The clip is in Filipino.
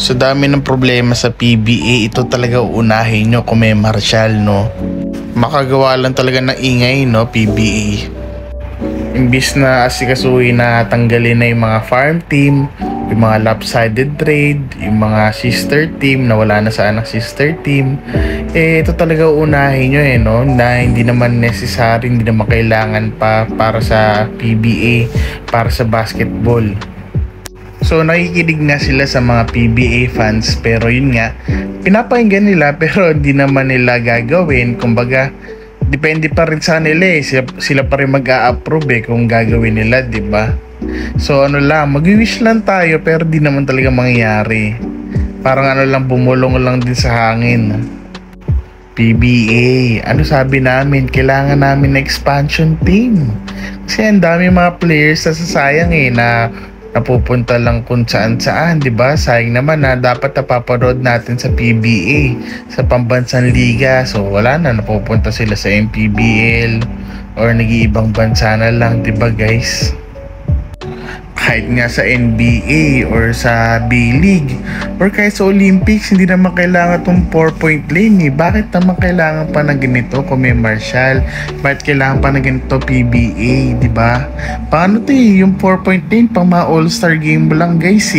Sa dami ng problema sa PBA, ito talaga uunahin nyo kung may martial, no? Makagawa lang talaga ng ingay, no, PBA. Imbis na asikasuhin na tanggalin na yung mga farm team, yung mga lopsided trade, yung mga sister team na wala na sa anak sister team, ito talaga uunahin nyo no, na hindi naman necessary, hindi naman kailangan pa para sa PBA, para sa basketball. So nakikinig nga sila sa mga PBA fans, pero yun nga, pinapakinggan nila pero hindi naman nila gagawin. Kumbaga, depende pa rin sa nila sila pa rin mag-a-approve kung gagawin nila, di ba? So ano lang, mag-wish lang tayo pero di naman talaga mangyayari. Parang ano lang, bumulong lang din sa hangin. PBA, ano sabi namin, kailangan namin na expansion team. Kasi ang dami mga players na sasayang na napupunta lang kung saan-saan, di ba? Sayang naman na dapat napapanood natin sa PBA, sa pambansang liga. So wala na, napupunta sila sa MPBL or nag-iibang bansa na lang, di ba guys? Kahit nga sa NBA or sa B-League or kahit sa Olympics, hindi naman kailangan itong 4-point lane Bakit naman kailangan pa na ganito kung may martial? Bakit kailangan pa na ganito PBA, di ba? Paano yung 4-point lane pang mga all-star game lang guys